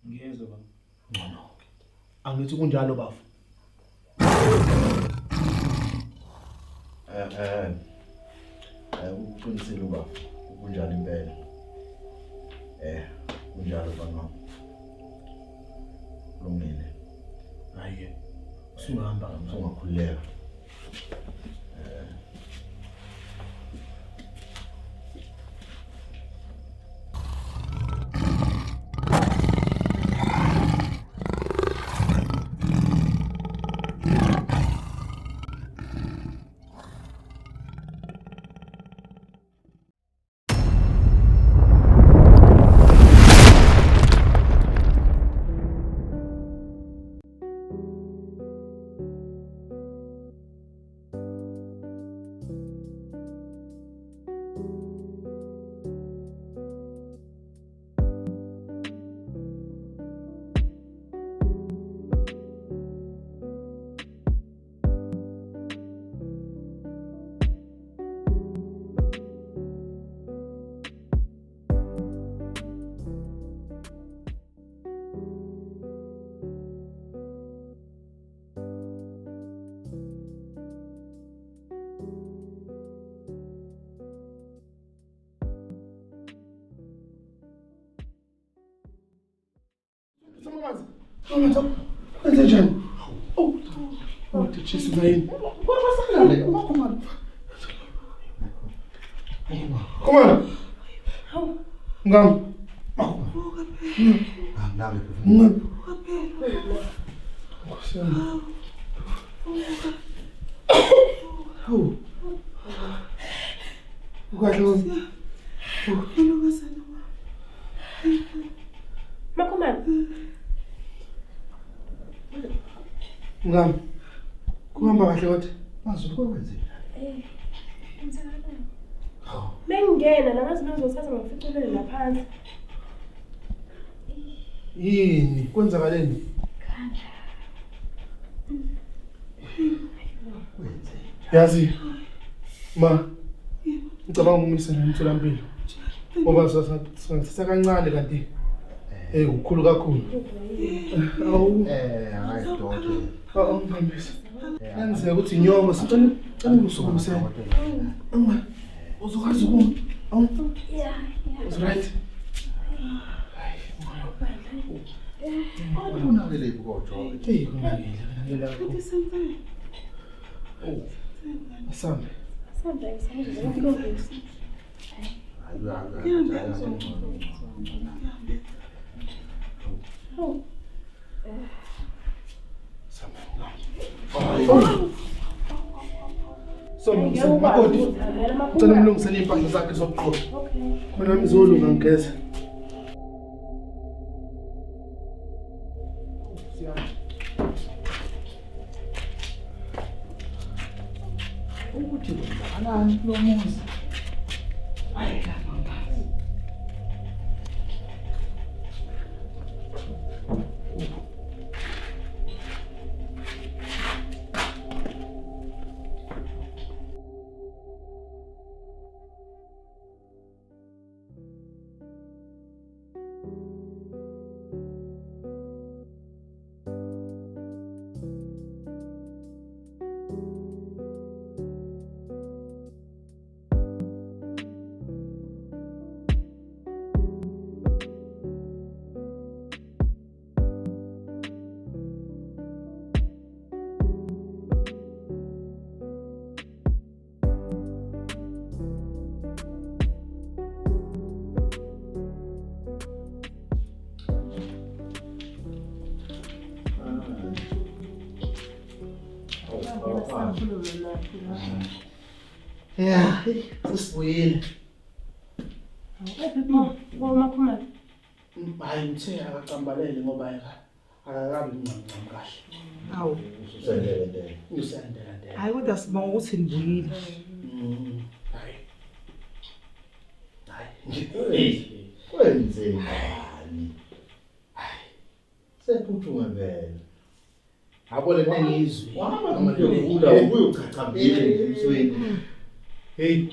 Ngiyezwa baba. Ngcono. Angithi kunjalo bafu. Uqinisile uba kunjalo impela. Kunjalo baba. Kulungile. Hayi. Usungahamba ungakhululeka. Kwenze njani? Uthetshisa yini? Kwamasakale umakhumana. Khumana. Ngam. Nawe Ngam. Makhumana. Ngam. Kuhamba kahle kodwa. mazulu kwenzeni? Bengena namazi ngizothatha ngaficelele laphansi. Yini? Kwenzakaleni? Yazi ma ngicabanga umisa nemtholampilo. Ngoba sasithatha kancane kanti ukukhulu kakhulu. Hayi dodo. Ngihambisa. Yenzeka ukuthi inyongo sicela usukumise. Uzokwazi ukuma? Yeah. It's right. Unakele kodwa. Hey, kunakile kakhulu. Asambe. Sometimes I So, makoti. Ucela umlungisele impahla zakhe zokugqoka. Mina ngizolunga ngigeza. Ukuthi anani lo muzi. Hayi la mama. Yeah, sisibuyile. Makhumana. Hayi ngithe akacambalele ngoba akakabi ngcamcam kahle. Hawu, Usendele ndele. Usendela ndela. hayi kodwa sibonga ukuthi nibuyile. Hayi. Hayi. Kwenzeni? Hayi. Sephuthuma vele. Abole nengizwi. Wahamba ngiyokuvula ubuye uchachambile emsweni. Hey,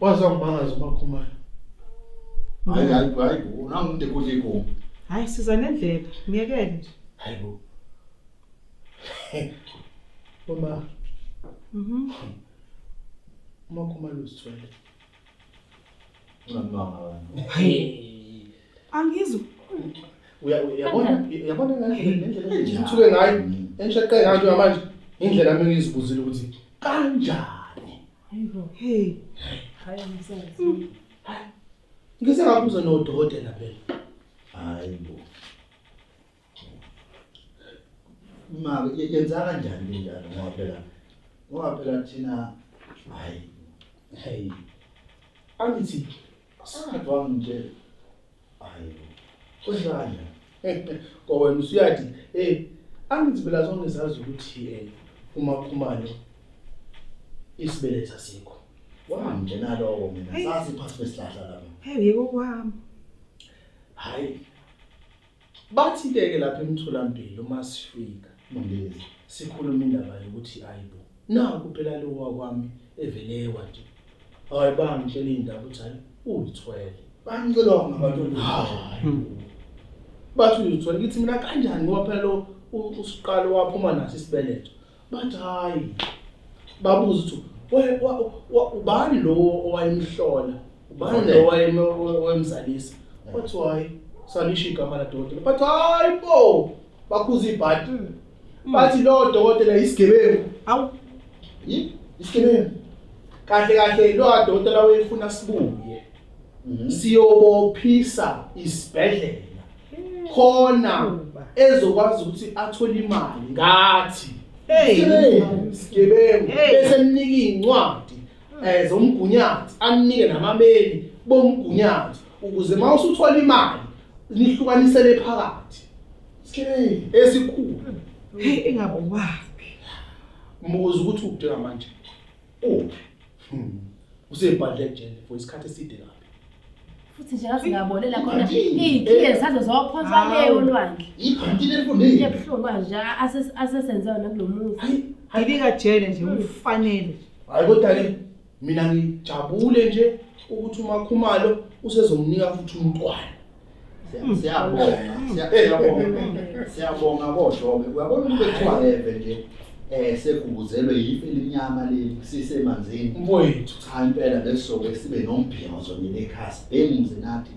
wazangibangaza umakhumana. Hayi, nangu umuntu ekudla ikomo. Hayi siza nendlela, ngiyekele nje. Hayibo. Mama. Umakhumalo usithwele. Ungamanga. Angizwa. Uyabona ngendlela engithuke ngayo, engishaqe ngayo manje, indlela mina ngizibuzile ukuthi kanjani. Hayibo. Hey. Hayi msebenzi. Ngise ngabuza nodokotela phela. Hayibo. Ma yenza kanjani njalo ngoba phela thina hayi hey Angithi sangadwa nje hayibo. Kusanje ngoba wena usuyathi angithi phela sonke sazi ukuthi umakhumalo isibeletha sikho. wanje naloko mina sazi phasi kwesihlahla lapha. Hey yiko kwami. Hayi. Bathi-ke lapha emtholampilo uma sifika Mongezi. sikhuluma indaba yokuthi ayibo. Naku phela lo wakwami evelewa nje. Hayi bangitshela indaba ukuthi hayi uyithwele. Bangicela ngabantu Bathi uyithwele kithi mina kanjani ngoba phela lo usiqalo waphuma naso isibeletho. Bathi hayi. Babuza ukuthi ubani lo owayemhlola? Ubani lo owayemzalisa? Bathi hayi salisha igama la dokotela. Bathi hayi bo bakhuza ibhati. Bathi lo dokotela isigebengu. Awu. Isigebengu. Kahle lo dokotela wayefuna sibuye. Siyobophisa isibhedlela. Khona ezokwazi ukuthi athole imali ngathi. Isigebengu bese mnika incwadi zomgunyathi anike namameli bomgunyathi ukuze mawusuthola imali nihlukanisele phakathi. Isigebengu esikhulu. Hey engabe wapi? Mbuzo ukuthi udinga manje. Usebhadle ejele for isikhathi eside lapha. Futhi nje ngasingabolela khona izikhiye zazo zophonsa leyo lwandle. Ibhanti lelifundile. Yebhlungu kanje asesenziwa nakulomuzi. Dilika jele nje ufanele. Hayi kodwa ke mina ngijabule nje ukuthi umakhumalo usezomnika futhi umntwana. Siyabonga kodwa uyabona ukuthi kuthiwa leve nje sekubuzelwe yife linyama leli sisemanzini Mfowethu cha impela lesoke sibe nombhiyozo nelekhasi bengize nathi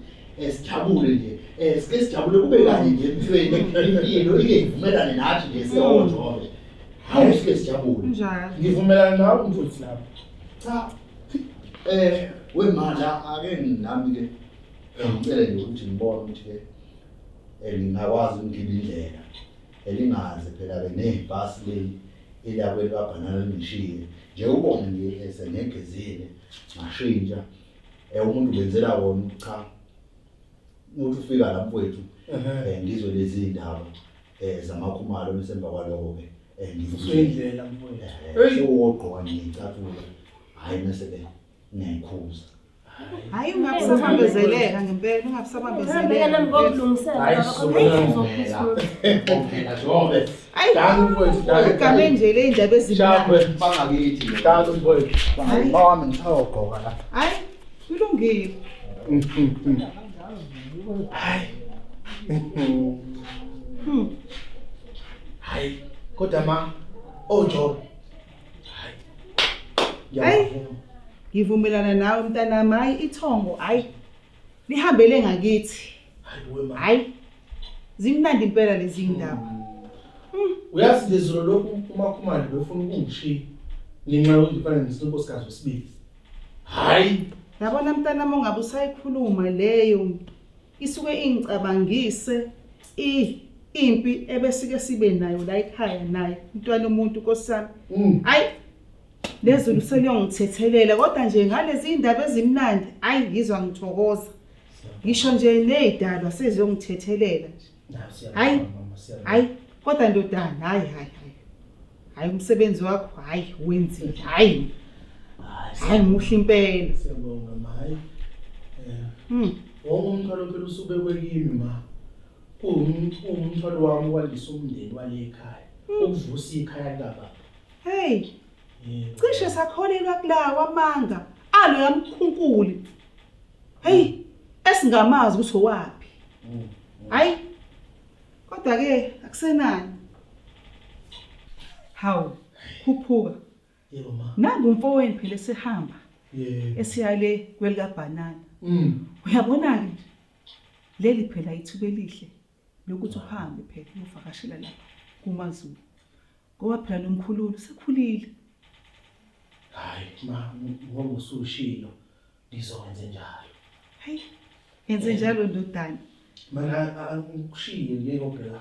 sijabule nje sike sijabule kube kanye nje emfweni impilo ike ivumelane nathi nje seyojobe hayi sike sijabule Njalo. ngivumelana nawe mfowethu lapha. cha wemala ake nami ke ngicela nje ukuthi ngibone ukuthi ke ngingakwazi ukugila indlela elingaze phela ke nebhasi leli elakwe labanana nishiye nje ubone nje esenegezile ngashintsha umuntu wenzela wona cha umuntu ufika lapho wethu ngizwe lezi indaba zamakhumalo besemva kwaloko ke Indlela mfowethu. Uwogqoka ngicathulo hayi mase ke ngiyikhuza Hayi ungabusabambezeleka ngempela ungabusabambezeleka. Nami ngokulungisela Hayi, phela jobe Dangu mfowethu, dangu. Igame nje le indaba ezimnandi. Shapwe. bangakithi Dangu mfowethu. bawami ngithawugqoka la Hayi kulungile. Hayi. Hayi. Kodwa ma Job. Hayi. Ngivumelana nawe mntanami hayi ithongo hayi lihambele ngakithi. Hayi wema. Hayi zimnandi impela lezi indaba. Uyazi lezolo lokhu umakhumalo befuna ukungishiya. Ngenxa yokuthi ufana nesinkosikazi wesibili. Hayi. Yabona mntanami ongabe usayikhuluma leyo isuke ingicabangise impi ebesike sibe nayo la ekhaya naye umntwana umuntu nkosami. Hayi lezulu seliyongithethelela kodwa nje ngalezi indaba ezimnandi hayi ngizwa ngithokoza. Ngisho nje nezidalwa seziyongithethelela nje. Hayi hayi kodwa ndodana hayi umsebenzi wakho hayi wenzile hayi muhle impela. Siyabonga mayi. Wonke umthwalo phela usubekwe kimi ma. Umthwalo wami walisa umndeni wale ekhaya. Ukuvusa ikhaya laba. Hey cishe sakholelwa kulawa amanga alo yamkhunkuli. Hey esingamazi ukuthi owapi. Hayi Kodwa ke akusenani. Hawu, khuphuka. Yebo ma. Nangu umfowenu phela esehamba Yebo. esiyale kwelika banana. Uyabona ke leli phela ithuba elihle lokuthi uhambe phela uvakashela lapha kumaZulu. Ngoba phela nomkhululi sekhulile. Hayi ma, ngoba usushilo ngizokwenza njalo. Hey, yenze njalo ndodana. Mana angikushiye ngeke obheka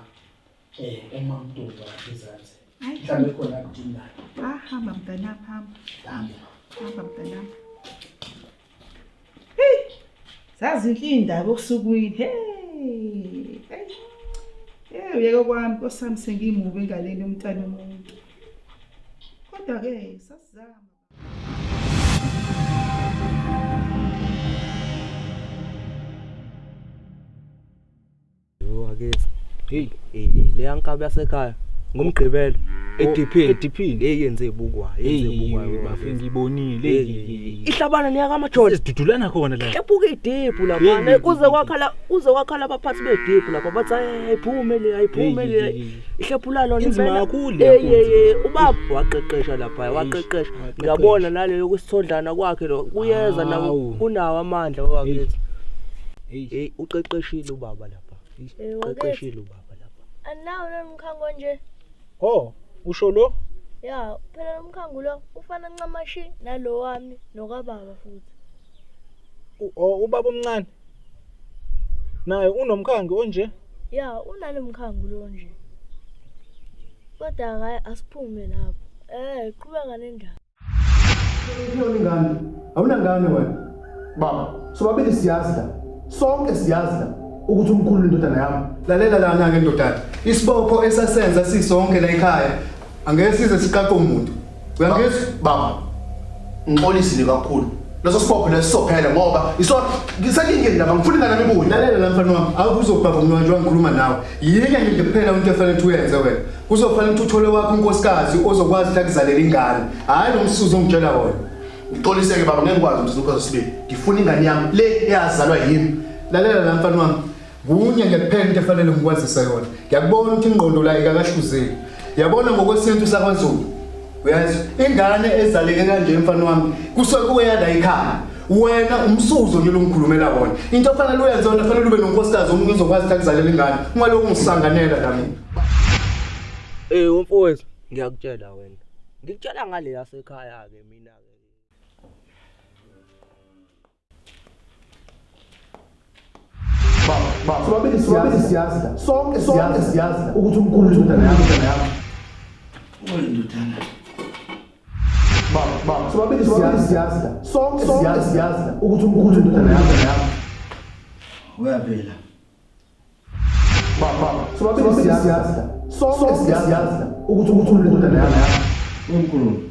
uma mntombi ezansi. Hayi, Mhlambe khona akudingayo. hamba mntanami hamba. Dambe. Hamba mntanami. Hey! Zazinhle indaba okusukwini. Hey! Hey, uyeke kwami nkosami sengimuve engaleni umntana omuntu. Kodwa ke sasizama. Hey, le yankabi yasekhaya ngomgqibelo ediphini eyenze bukwayo bafike ngibonile ihlabana liya kaMajola sidudulana khona la ebuka idephu lapha kuze kwakhala abaphathi bedephu lapha bathi ayiphume le ihlephulalo inzima kakhulu ubaba waqeqesha lapha waqeqesha ngiyabona naleyo kusithondlana kwakhe lo kuyeza na kunawo amandla wakithi hey uqeqeshile ubaba lapha uqeqeshile ubaba lapha anawo nomkhango nje oh usho lo ya phela nomkhango lo ufana ncamashi nalo wami nokababa futhi ubaba omncane naye unomkhango onje ya unalomkhango lo nje kodwa hayi asiphume lapho qhubeka nendaba Uyona ingane awunangane wena baba sobabili siyazi la sonke siyazi la ukuthi umkhulu indodana yami lalela lana ke ndodana isibopho esasenza sisonke la ekhaya angeke size siqaqe umuntu uyangizwa baba ngixolisile kakhulu leso sibopho lesisophela ngoba ngisakingeni laba ngifuna ingane namibuyi lalela la mfana wami awuzobaba umntwana wangikhuluma nawe yini nje kuphela into efanele ukuthi uyenze wena kuzofanele ukuthi uthole wakho unkosikazi ozokwazi ukuthi akuzalela ingane hayi nomsuzo ongitshela wona ngixoliseke baba ngeke ngikwazi ukuthi lokho sibili ngifuna ingane yami le eyazalwa yimi lalela la mfana wami kunye ngekuphela into efanele ngikwazisa yona ngiyakubona ukuthi ingqondo la ikakahluzeki yabona ngokwesintu sakwaZulu uyazi ingane ezaleke kanje mfana wami kusuke kuyala ekhaya wena umsuzo nje longikhulumela wona into efanele uyenze wona efanele ube nonkosikazi omuntu ozokwazi ukuthi akuzalela ingane ungaloku ngisanganela la mina umfowethu ngiyakutshela wena ngikutshela ngale yasekhaya ke mina ke baba sobabili siyazi la sonke siyazi la ukuthi umkhulu indodana yami Oyindodana. baba sobabili siyazi la sonke siyazi la ukuthi umkhulu indodana yami Uyaphela. baba sobabili siyazi la sonke siyazi la ukuthi umkhulu indodana yami Umkhulu.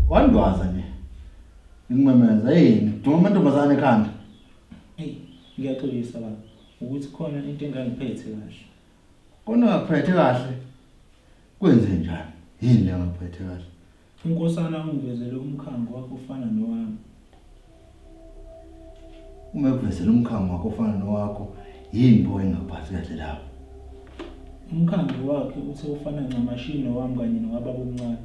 Wandwaza nje. Ngimemeza duma amantombazane ekhanda. hey ngiyaxolisa baba ukuthi khona into engangiphethe kahle Kona akuphethe kahle. Kwenze njani? Yini le ngaphethe kahle? unkosana ungivezele umkhango wakho ufana nowami Uma kuvezela umkhango wakho ofana nowakho, yini bo engaphathi kahle lapho? umkhango wakhe uthe ufana ncamashi nowami kanye nowababa omncane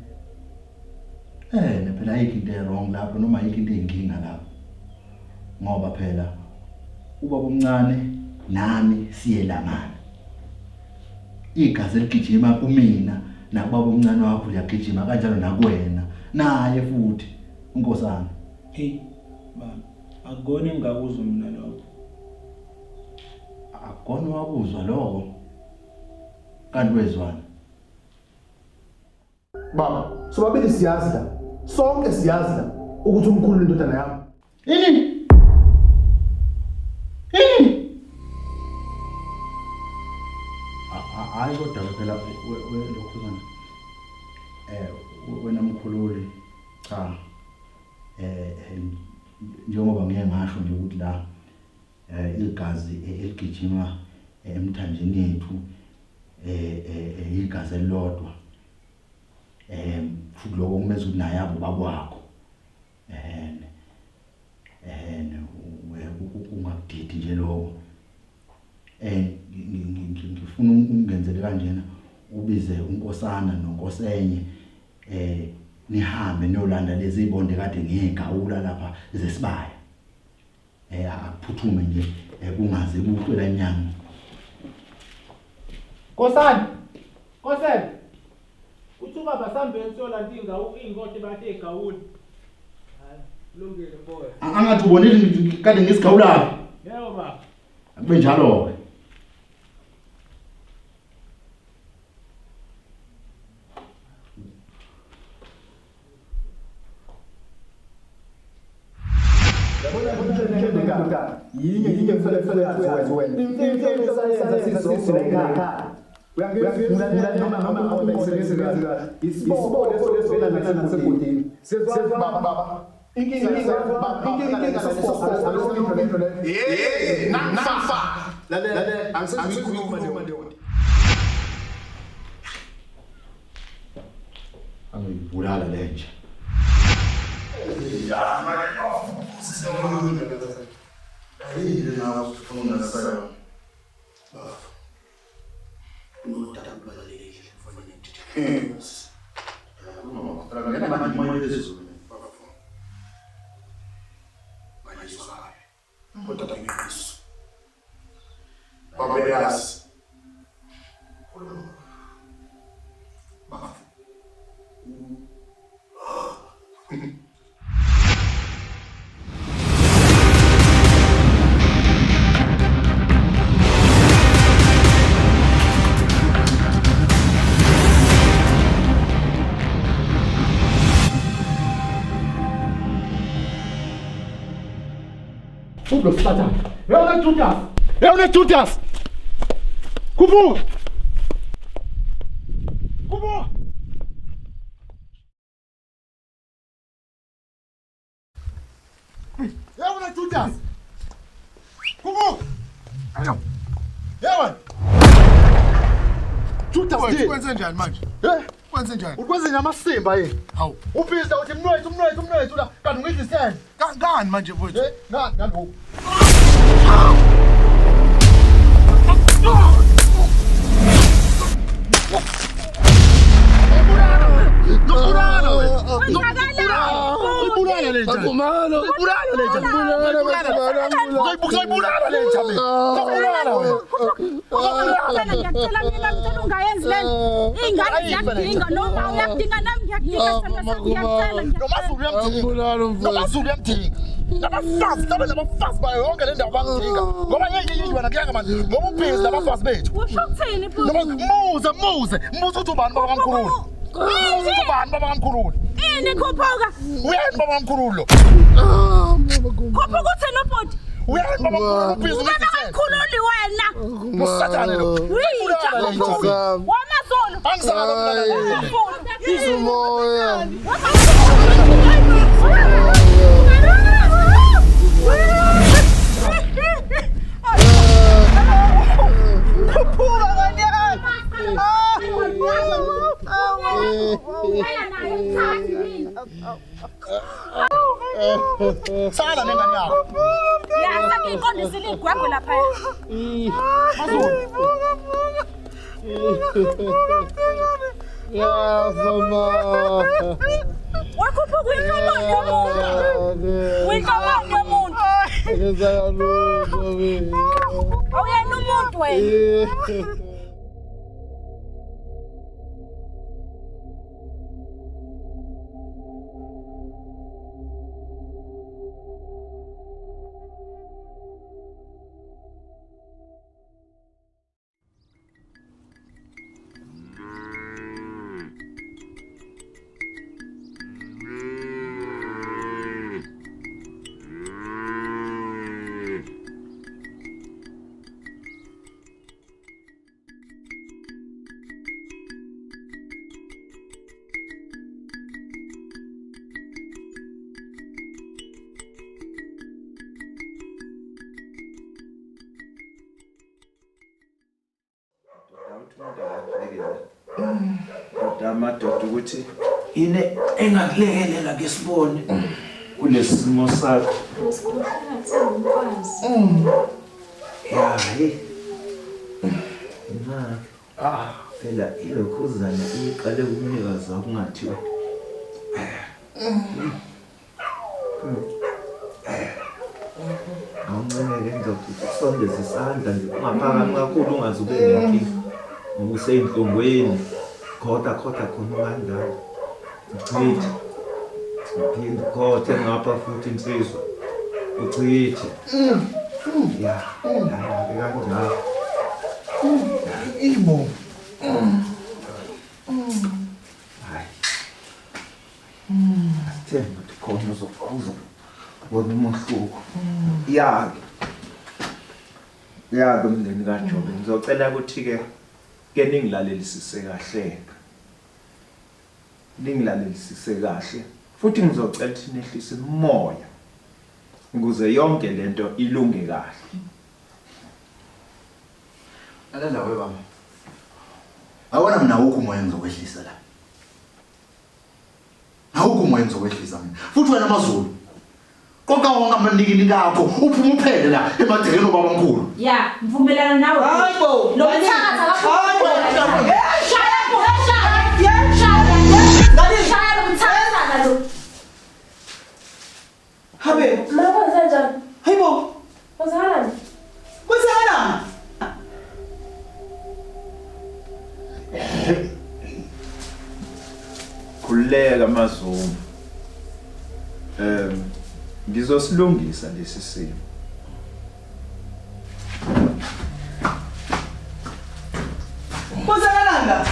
Phela ayikho into wrong lapho noma ayikho into enkinga lapho. Ngoba phela ubaba omncane nami siyelamana. Igazi eligijima kumina nakubaba omncane wakho liyagijima kanjalo nakuwena naye futhi unkosana. hey baba akugona engakuzwa mina lokho Akona wakuzwa lokho. Kanti wezwana. baba sobabili siyazi la sonke siyazi la ukuthi umkhulu indodana yami Yini? Hayi kodwa phela lokho manje. Wena mkhululi cha. Njengoba ngeke ngasho nje ukuthi la igazi eligijima emthanjeni yethu igazi elilodwa. Futhi lokho kumeze ukuthi naye abo bakwakho. Ungakudidi nje lokho. ngifuna ungenzele kanjena ubize unkosana nonkosenye nihambe niyolanda lezi ibonde kade ngegawula lapha zesibaya akuphuthume nje kungaze kuqela inyanga Nkosana uthi ubaba sambeni siyolanda ingoti bathe egawula kulungile boy angathi ubonile kade ngesigawula lapha yebo baba akube njalo ke yinye mfele yazi wena into sayenza ekhaya uyangizwa noma awubesebenzi isibo lesovela nasebhodini sezwa baba inkinga nangifa lalela angisekhuluma ndoda angibulala lenje Pablo Satan. É o Judas. Kubu. É o Judas. Kubu. Ayo. Yewan. Judas. Kwenze njani manje? Kwenze njani? Ukwenze namasimba yini? Hawu. Ubhiza uthi mnwethu la kanti ngidlisene. Ngani manje mfowethu? Nalo. Nabafazi bayo yonke le ndawo bangidinga ngoba ngeke yiyona kuyanga manje ngoba ubhizi nabafazi bethu Usho ukuthini futhi? muze uthi ubani baba kaMkhululi ubani baba kaMkhululi Ini khuphuka? uyani baba kaMkhululi lo Khuphuka uthini ubhuti? uyani baba kaMkhululi ubhizi Ubaba kaMkhululi wena. musathane lo WamaZulu. angisaka mntana Izumoya. Sala nengane yakho. Ya sakiqondisile igwegwe lapha. Ya mama. Wakhuphuka uyinhloboni yomuntu. Uyinhloboni yomuntu. Ngenzeka lutho mina. Awuyena umuntu wena. Amadoda ukuthi ine engakulekelela ngesibone kulesimo sakho. Ya, phela ilokhuzana iqale kumnikazi wakungathiwa awuncane ngizokuthi usondeze isandla nje ungaphakathi kakhulu ungaze ube nenkinga ngoba useyinhlungweni khona kanjalo uchithi uphinde khothe ngapha futhi insizwa uchithi ya kanjalo Ibo. hayi themba ukuthi khona uzokwazi wona umhluko yake umndeni kaJobe ngizocela ukuthi ke ningilalelisise kahle futhi ngizocela ukuthi nehlise umoya ukuze yonke lento ilunge kahle. Lalela we baba. Awona mina ukho umoya ngizokwehlisa la. Awukho umoya ngizokwehlisa mina. Futhi wena amaZulu. Konke wonke amaniki ngakho uphuma uphele la emagcekeni obabamkhulu. Ya, mvumelana nawe. Hayibo. Lo mthakaza kakhulu. Shaya lo. Habe. Mama kanjani? Hayibo. Wazalani? Kwenzakalani? Khuleka amaZulu. Ngizosilungisa lesi simo. Kwenzakalani la?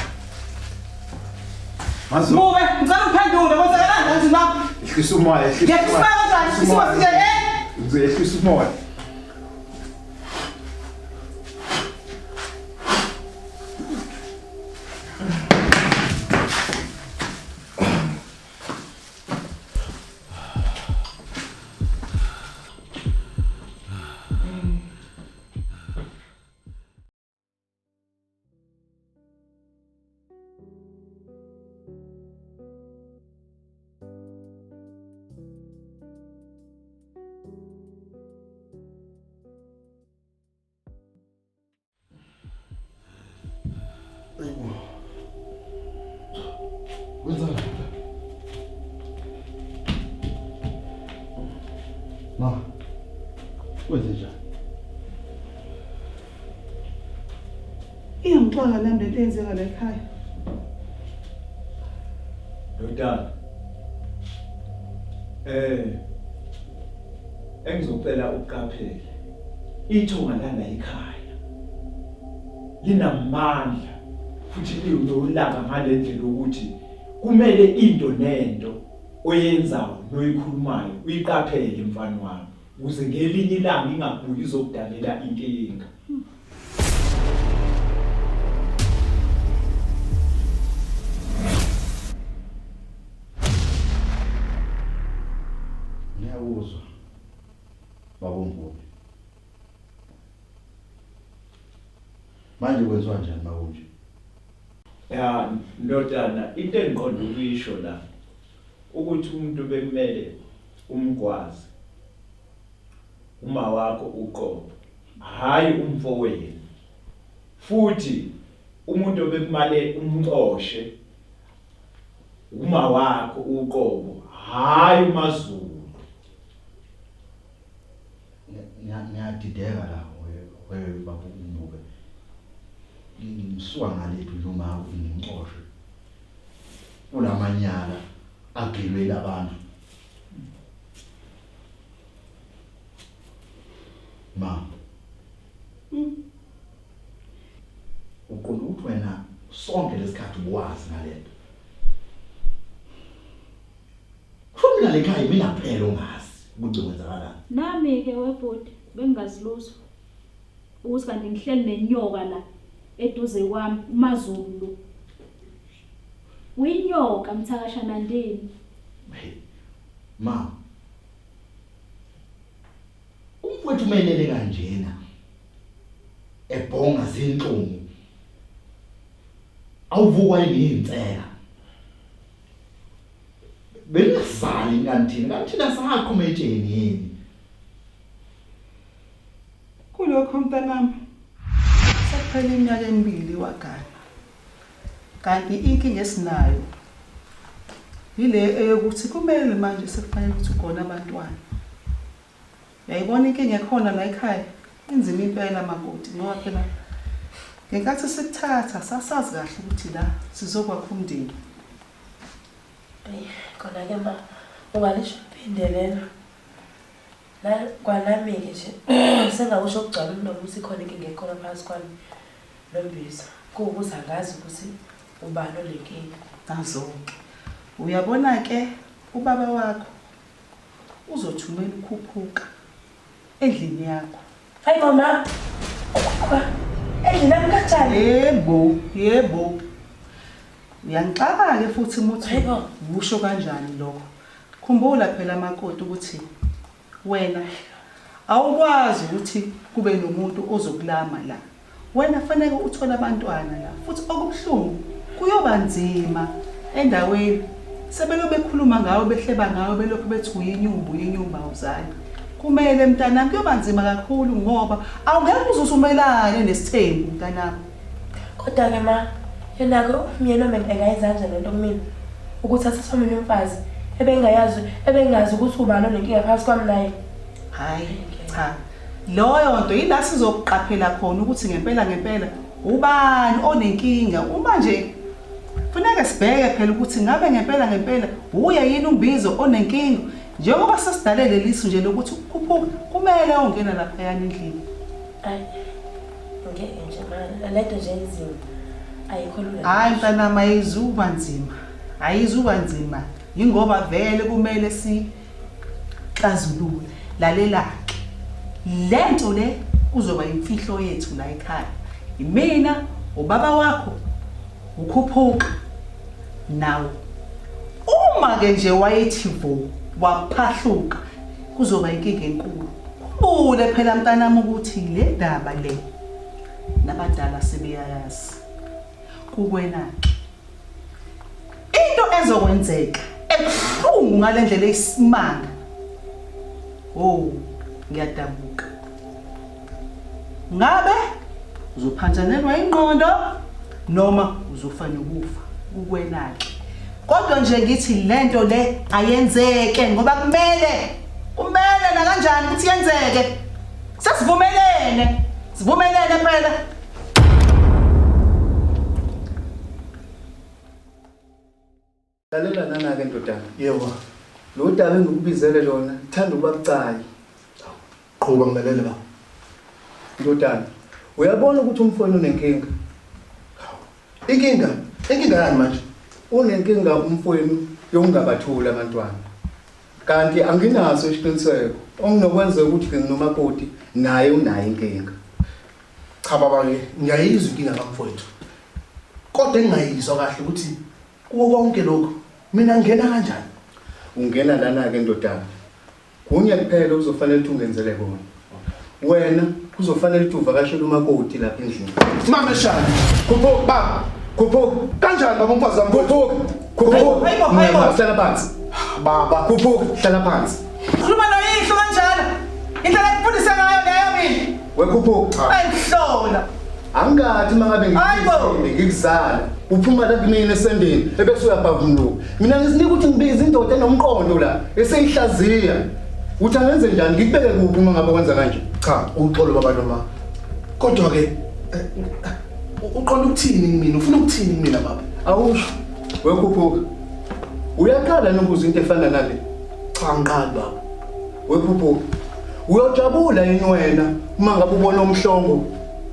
Mazulu. Muke, ngicela uphendule kwenzakalani kanti lapho? Ehlisa umoya, Ngiyakufaka kanjani sisiwafike Ngizehlisa umoya. Ma. Wenzenjani? Iyangixola lami lento eyenzeka la ekhaya. Ndodana. Engizocela uqaphele. Ithonga lana ekhaya. Linamandla futhi liyolaka ngalendlela ukuthi kumele into nento oyenzayo noyikhulumayo uyiqaphele mfana wami ukuze ngelinye ilanga ingabuyi izokudalela inkinga. Ngiyakuzwa. Babomvubi. Manje kwenziwa njani makunje? Ya ndodana into engiqonda ukuyisho la ukuthi umuntu bekumele umgwazi uma wakho uqobo hayi umfowenu futhi umuntu obekumale umxoshe uma wakho uqobo hayi umaZulu. Ngiyadideka la wewe baba umbuke. Ngimsuka ngalephi noma ngimxoshe. Kulamanyala agilwele abantu. Ma. Uqonda ukuthi wena sonke lesikhathi uwazi ngalento. Futhi ngalekhaya mina kuphela ongazi ukuthi kwenzakalani. Nami ke webhodi bengaziluzo. Ukuthi kanti ngihleli nenyoka la eduze kwami umaZulu. Uyinyoka Mthakasha Nandini. Ma. Umfowethu umelele kanjena. Ebhonga zinhlungu. Awuvukwa yintsela. Bengasali kanti sakho metheni yini? Kulokho mntanami. Sekuphela iminyaka emibili wagana. Kanti inkinga esinayo yile eyokuthi kumele manje sekufanele ukuthi ugona abantwana. Uyayibona inkinga ekhona la ekhaya inzima impela makoti ngoba phela ngenkathi sikuthatha sasazi kahle ukuthi la sizokwakha umndeni. Khona ke ma ungalisho phindelela la kwanami ke nje sengakusho ukugcwala umlomo ukuthi khona inkinga ekhona phakathi kwami noMbizo kuwukuthi angazi ukuthi ubani olenkinga. Azonke uyabona ke ubaba wakho uzothumela ukukhuphuka endlini yakho. Hayi mama endlini yami kanjani? Yebo uyangixaka ke futhi umuthi usho kanjani lokho. Khumbula phela makoti ukuthi wena awukwazi ukuthi kube nomuntu ozokulama la. Wena fanele uthole abantwana la futhi okubhlungu kuyoba nzima endaweni sebelobe bekhuluma ngawo behleba ngawo belokhu bethi uyinyumba awuzali. Kumele mntanami kuyoba nzima kakhulu ngoba awungeke uzusumelane nesithembu mntanami. Kodwa ke ma yenako myena engayizandla lento kumina ukuthi athathe mina umfazi ebengazi ukuthi ubani onenkinga phakathi kwami naye. Hayi cha loyo nto yila sizokuqaphela khona ukuthi ngempela ubani onenkinga uma nje funeka sibheke phela ukuthi ngabe ngempela uye yini uMbizo onenkinga njengoba sesidalele lisu nje lokuthi ukukhuphuka kumele ongena lapha yana endlini. Hayi ngeke nje ma letho nje izimo ayikho lula. Hayi mntanami ayizuba nzima ingoba vele kumele sixazulule. Lalela lento le kuzoba imfihlo yethu la ekhaya. Imina ubaba wakho ukhuphuka nawe. Uma ke nje wayethi vo waphahluka kuzoba inkinga enkulu. Khumbule phela mntanami ukuthi le ndaba le nabadala sebeyayazi. Kukwena into ezokwenzeka ebuhlungu ngalendlela eyisimanga. Ngiyadabuka. Ngabe uzophanjanelwa ingqondo noma uzofa nokufa kukwena ke. Kodwa nje ngithi lento le ayenzeke ngoba kumele na kanjani ukuthi yenzeke. Sesivumelene phela. Lalela nana ke ndodana. Yebo. Lo daba engikubizele lona thanda ukuba bucayi. Qhuba ngilalele ba. Ndodana, uyabona ukuthi umfowenu unenkinga. Inkinga yani manje? Unenkinga umfowenu yokungabathula abantwana. Kanti anginaso isiqiniseko onginokwenza ukuthi nginomakoti naye unayo inkinga. Cha baba ke ngiyayizwa inkinga kamfowethu. Kodwa engingayizwa kahle ukuthi kuwo konke lokho mina ngena kanjani? Ungena lana ke ndodana. Kunye kuphela uzofanele ungenzele kona. Wena kuzofanele uvakashele umakoti lapha endlini. Mama shana. Khuphuka baba. Khuphuka. Kanjani baba umfazi wami? Khuphuka. Hayibo. Hlala phansi. Baba khuphuka, hlala phansi. Khuluma noyihlo kanjalo. Indlela ekufundisa ngayo leyo mina. Wekhuphuka. Ayihlola. Angathi mangabe ngikuzala. Uphuma la kumina esendeni ebese uyabhavumuka. Mina ngisinika ukuthi ngibize indoda enomqondo la eseyihlaziya. Uthi angenze njani ngikubeke kuphi uma ngabe kwenza kanje? Cha, uxolo baba noma. Kodwa ke uqonda ukuthini kimi? Ufuna ukuthini kimi baba? Awusho. Wekhuphuka. Uyaqala nokuza into efana nale. Cha ngiqali baba. Wekhuphuka. Uyojabula yini wena uma ngabe ubona umhlongo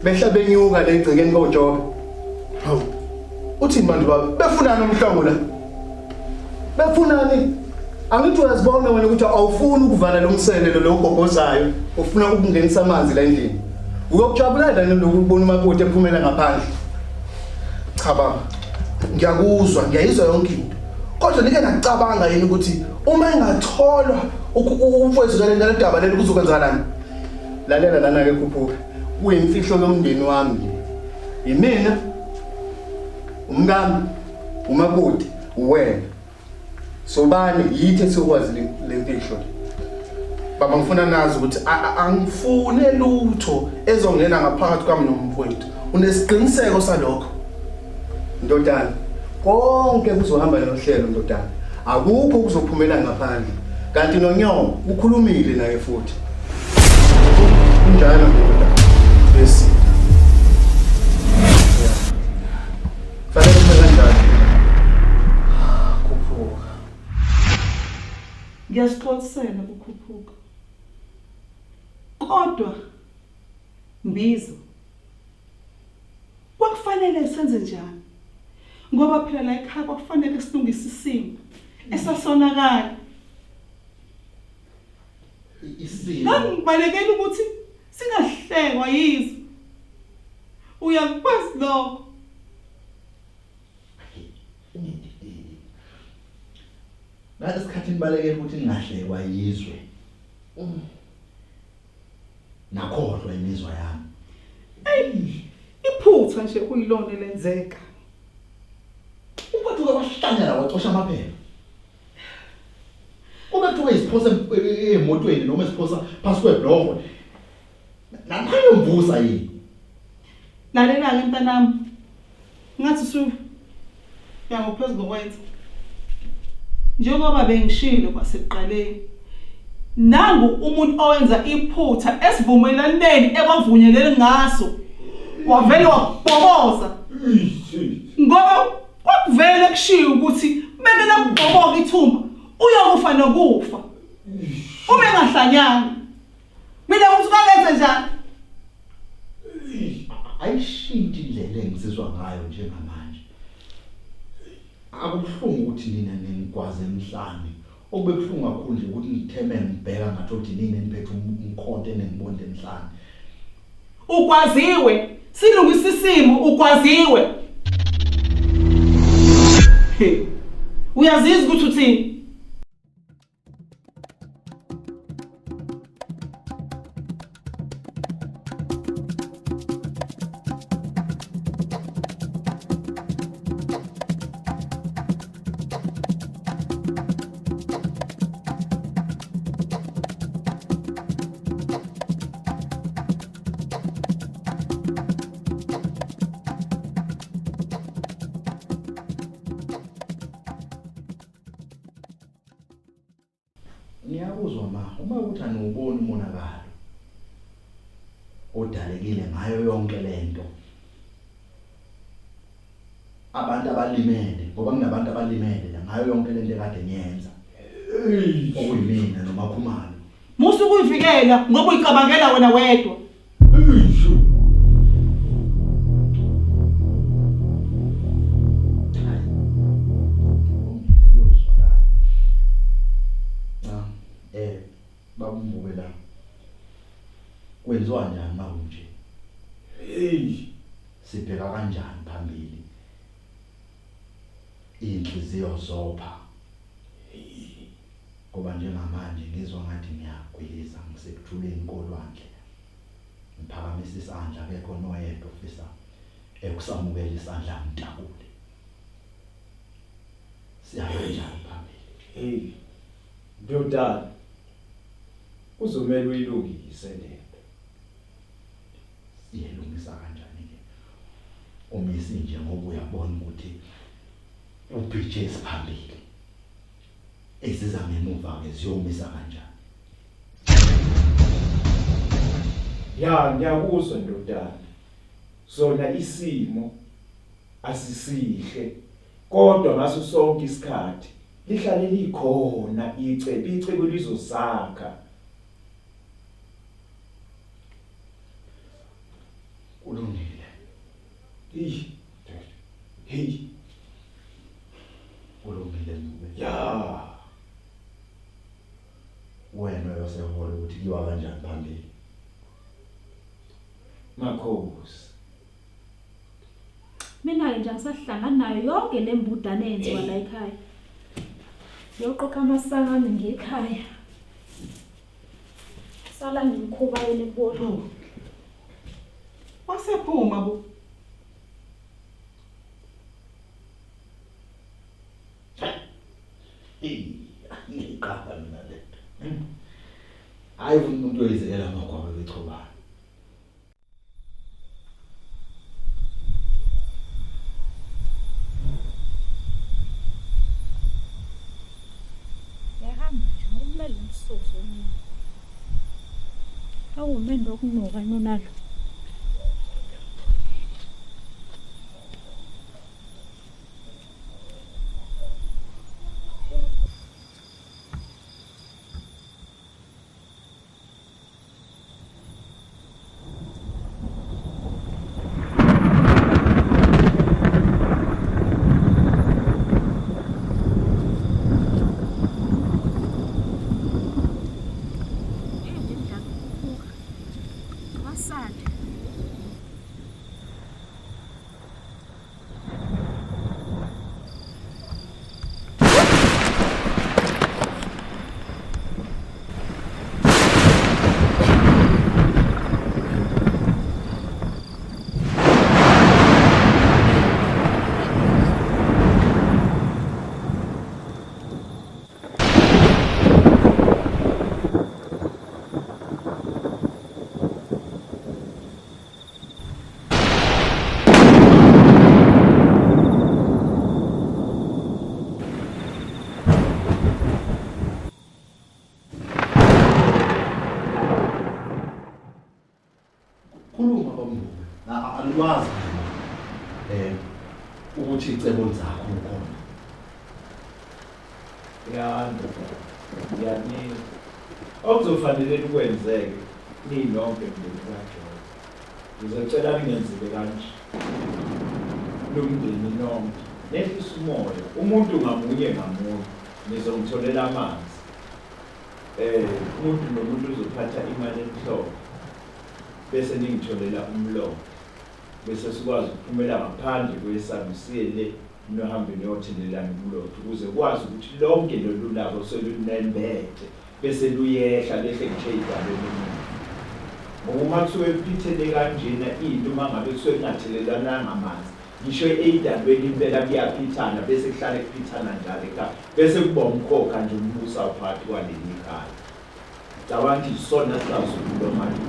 behla benyuka la egcekeni koJobe? Hawu. Uthini manje baba? Befunani umhlongo la? Befunani? Angithi uyazibona wena ukuthi awufuni ukuvala lo mselelo lo ugogozayo, ufuna ukungenisa amanzi la endlini. Uyokujabula la lokubona umakoti ephumela ngaphandle. Cha baba. Ngiyakuzwa, ngiyayizwa yonke into. Kodwa nike ngacabanga yini ukuthi uma engatholwa umfowethu ngale ndaba leli kuzokwenzakalani? Lalela lana ke Khuphuka. Kuyimfihlo yomndeni wami. Yimina, umngami, umakoti, wena. Sobani yithi esikwazi lemfihlo. Baba ngifuna nazi ukuthi angifune lutho ezongena ngaphakathi kwami nomfowethu. Unesiqiniseko salokho? Ndodana, konke kuzohamba nohlelo ndodana. Akukho kuzophumela ngaphandle. Kanti noNyongo ukhulumile naye futhi. Kunjalo ndodana. Yes. Fanele kube kanjani? Khuphuka. Ngiyasixolisela ukukhuphuka. Kodwa Mbizo, kwakufanele senze njani? Ngoba phela la ekhaya kwakufanele silungise isimo esasonakala. Isimo. Ngibalekela ukuthi singahlekwa yizwe. Uyakwazi lokho. Ngathi isikhathini balekela ukuthi ningahlekwa yizwe. Nakhohlwa imizwa yami. Iphutha nje kuyilona lenzeka. Ubethuka kwahlanyana wacosha amaphela. Ubethuka isiphosa emotweni noma isiphosa phansi kwebhloko. Nayo mvusa yini? Lalela ke mntanami. Ngathi yangophezulu kokwenza. Njengoba bengishilo kwasekuqaleni. Nangu umuntu owenza iphutha esivumelaneni ekwavunyelele ngaso. Wavele wabhoboza. Ngoba kwakuvele kushiya ukuthi beke nakubhoboka ithumba uyokufa nokufa. Uma engahlanyanga. Mina uthi kangenze njani? Ayishintshe indlela engizizwa ngayo njengamanje. Akubuhlungu ukuthi nina ningikwaze emhlanje. Okubekuhlungu kakhulu nje ukuthi ngitheme ngibheka ngathi uthi nini niphethe umkhonto enengibonde emhlanje. Ukwaziwe, silungisa isimo ukwaziwe. Uyazizwa ukuthi uthini? Ngiyakuzwa uma ukuthi anuboni umonakalo odalekile ngayo yonke lento. Abantu abalimele ngoba kunabantu abalimele la ngayo yonke lento ekade ngiyenza. Okuyimina noMakhumalo. Musu kuyivikela ngoba uyicabangela wena wedwa. Babumbuke la. Kwenziwa njani manje? Sibheka kanjani phambili? Inhliziyo zopha. Ngoba njengamanje ngizwa ngathi ngiyagwiliza ngisekuthuleni kolwandle. Ngiphakamisa isandla akekho noyedwa ofisa ekusamukela isandla ngitakule. Siyakanjani phambili? Ndodana. Uzomela uyilungise lento. Iyelungisa kanjani ke? Umisi nje ngoba uyabona ukuthi ubhije isiphambili. Eziza ngemuva ke ziyomisa kanjani? Ya, ngiyakuzwa ndodana. Zona isimo asisihle. Kodwa ngaso sonke isikhathi lihlale likhona icebo lizosakha. Ulungile. Hey. Ulungile mbe. Ya. Wena uyoseholo ukuthi liwa kanjani phambili? Makhosi. Mina nje ngisahlangana nayo yonke lembudane enziwa la ekhaya. Yoqoqa amasaka ami ngekhaya. Sala ngimkhuba yena ebolo. Wasephuma bo. Ngikapa mina lento. Hayi umuntu oyizela amagwaba bechobana. hayi umsozo mina. Awumendo okunuka nonalo. Khuluma bambuke. Alwazi ukuthi icebo zakho ukhona. Yani okuzofanele ukwenzeke ninonke mndeni kaJobe. Ngizocela ningenzile kanje. Lo mndeni nonke nehlisa umoya. Umuntu ngamunye ngamunye nizongitholela amanzi. Umuntu nomuntu uzophatha imali enhloko. Bese ningitholela umlomo. Bese sikwazi ukuphumela ngaphandle kwesami siye le nohambe niyothelelana umlotho ukuze kwazi ukuthi lonke lolu labo selunembethe bese luyehla lehle ngitheyidabeni. Uma kusuke kuphithele kanjena into mangabe kusuke kungathelelananga amanzi ngisho eyidabeni impela kuyaphithana bese kuhlale kuphithana njalo ekhaya bese kuba umkhokha nje umbusa uphathi kwaleli ekhaya. Cabangi isona sizasukula manje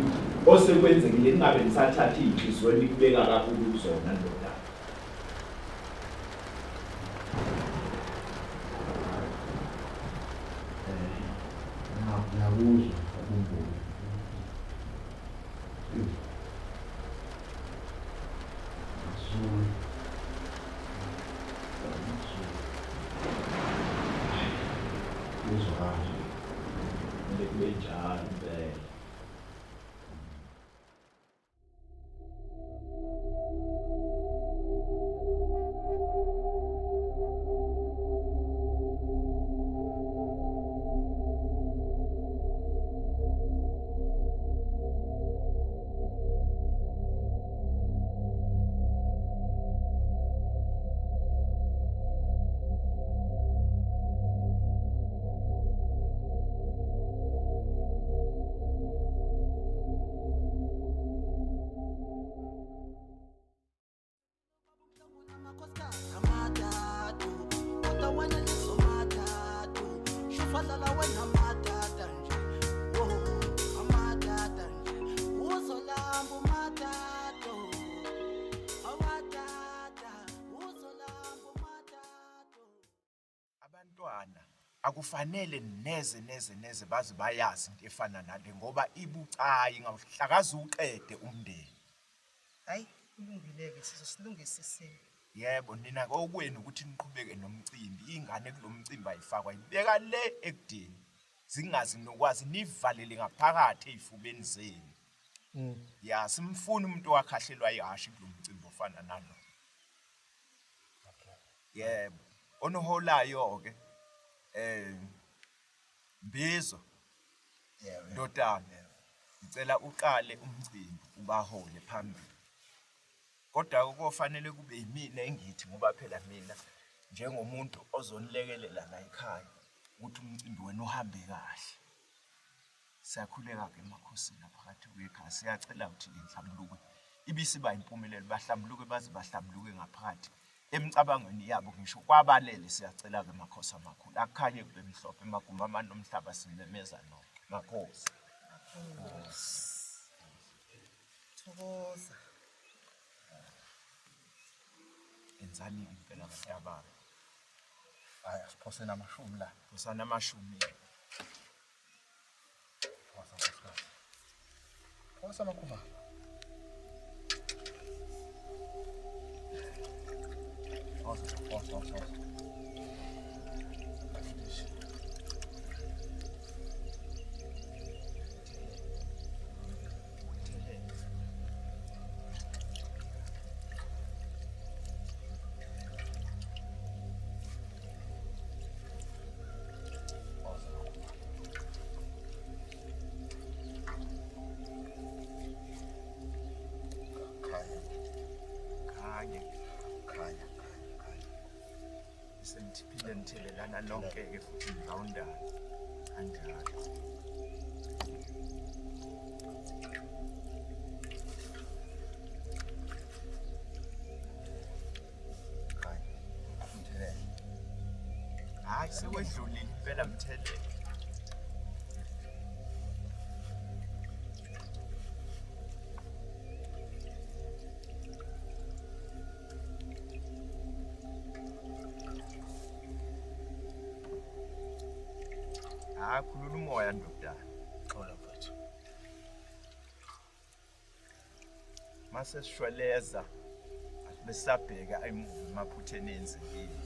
osekwenzekile ningabe nisathatha inhliziyo nikubeka kakhulu kuzona ndoda. Ngiyakuzwa bambuke. Abantwana akufanele neze bazi bayazi into efana nale ngoba ibucayi ngawuhlakaza uqede umndeni. Hayi kulungileke sizosilungisa isimo. Yebo nina kokwenu ukuthi niqhubeke nomcimbi ingane kulomcimbi ayifakwa ibeka le ekudeni zingazi nokwazi nivalele ngaphakathi ezifubeni zenu. Ya simfuna umuntu wakhahlelwa ihashi kulomcimbi ofana nalo. Yebo onoholayo ke Mbizo ndodana ngicela uqale umcimbi ubahole phambili. Kodwa kufanele kube yimina engithi ngoba phela mina njengomuntu ozonilekelela la ekhaya ukuthi umcimbi wena uhambe kahle. Siyakhuleka ke emakhosini phakathi kwekhaya siyacela ukuthi inhlambuluko ibisiba impumelelo bahlambuluke baze bahlambuluke ngaphakathi emicabangweni yabo ngisho kwabalele siyacela ke makhosi amakhulu akukhanye kube mhlophe emaguma amani nomhlaba simemeza no makhosi. Thokoza. Enzani impela ngasiyabanga. Haya siphose namashumi la. Phosana amashumi. Phosa makhumalo. Phosa. Sendiphinde nithelelana nonke-ke futhi ngawundala kanjalo. Hayi sekwedlulile impela mthelele. Khulula umoya ndodana. Xola mfethu. Mase sishweleza besabheka emuva emaphutheni enzekile.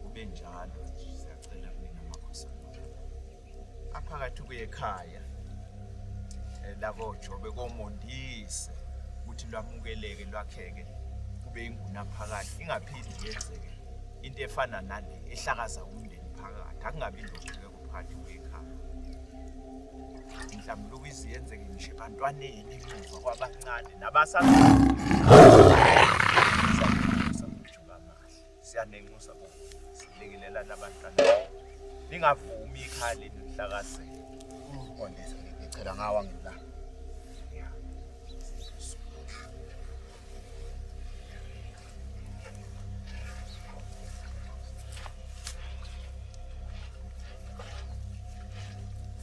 Kube njalo nje siyacela mina makhosana. Aphakathi kuyekhaya labo Jobe komondise ukuthi lwamukeleke lwakheke kube inguna phakathi ingaphindi yenzeke into efana nale ehlakaza umndeni phakathi akungabi lokho kuphakathi kwekhaya. Mhlawumbe lokwizi yenzeke nje abantwaneni imuva kwabancane siyanenxusa silekelela nabantwana. Ningavumi ikhaya lenu lihlakazeke. Mfondisi ngicela ngawa ngila.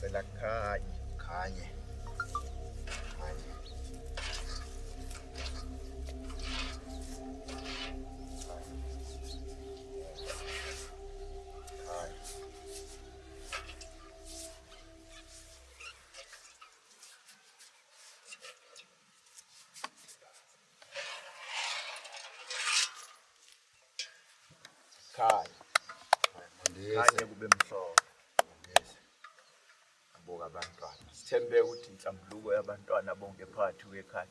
Cela khanye. Khanye kube mhlophe. Abuka abantwana. Sithembe ukuthi inhlambuluko yabantwana bonke phakathi kwekhaya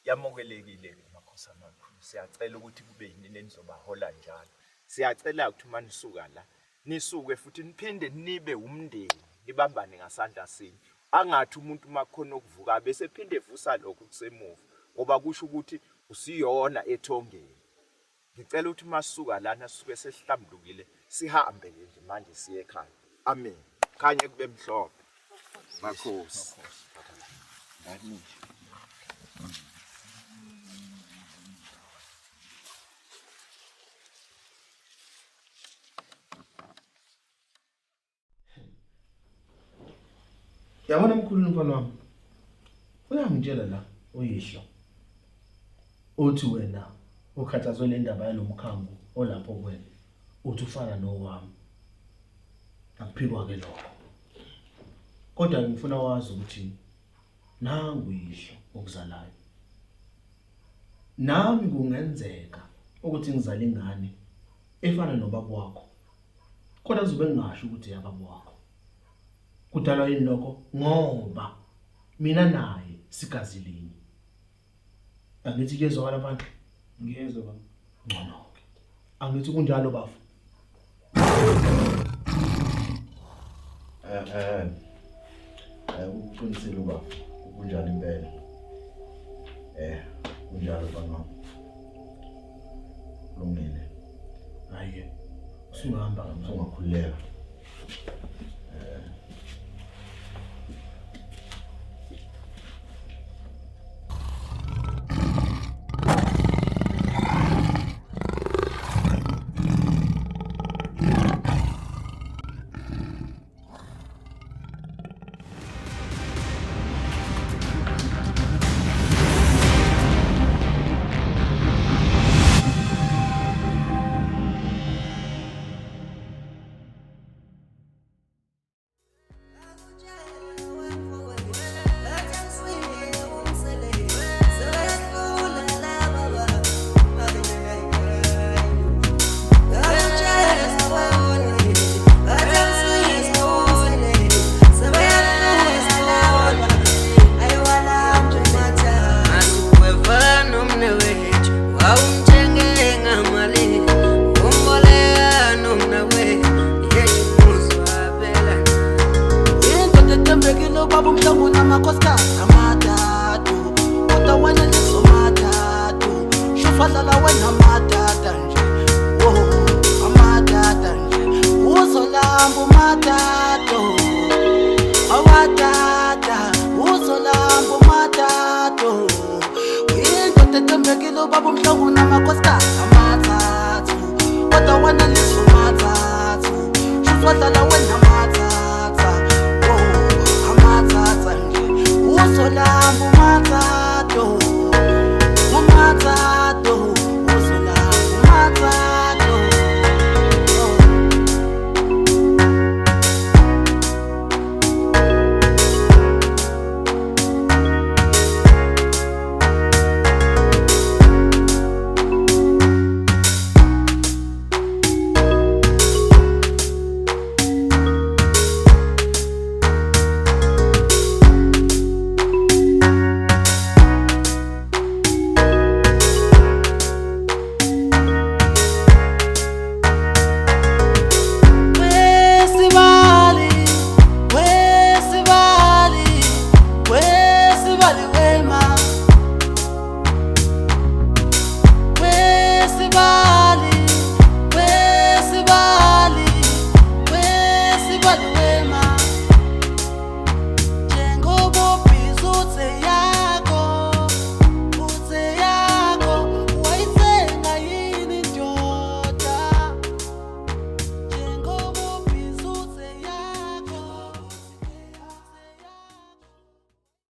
yamukelekile emakhosana amakhulu. Siyacela ukuthi kube yini enizobahola njalo. Siyacela ukuthi manisuka la nisuke futhi niphinde nibe umndeni nibambane ngasandla sinye. Angathi umuntu makhona ukuvuka bese phinde evusa lokho kusemuva ngoba kusho ukuthi usiyona ethongeni. Ngicela ukuthi masuka lana sisuke sesihlambulukile sihambe nje manje siye ekhaya. Amen. Khanye kube mhlophe. Makhosi. Ngani. Yabona mkhulu mfana wami. Uyangitshela la uyihlo. Uthi wena ukhathazwe le ndaba yalomkhango olapho kwena. Uthi ufana nowami. Akuphikwa ke lokho. Kodwa ngifuna wazi ukuthi nangu yihlo okuzalayo. Nami kungenzeka ukuthi ngizale ingane efana nobaba wakho. Kodwa zibe ngisho ukuthi yababa wakho. Kudalwa yini lokho? Ngoba mina naye sigazi linye. Angithi kezwakala abantu? Ngiyezwa baba. Ngcono ke. Angithi kunjalo bafu. Uqinisile uba kunjalo impela. Kunjalo bana. Lungile. Hayi. Usungahamba ungakhululeka. uzolambu matato awatata uzolambu matato uyindoda etembekile ubaba umhlongo namakhosikasi amathathu kodwa wena liso mathathu shuswadlala wena mathatha amathatha nje uzolambu matato umathatha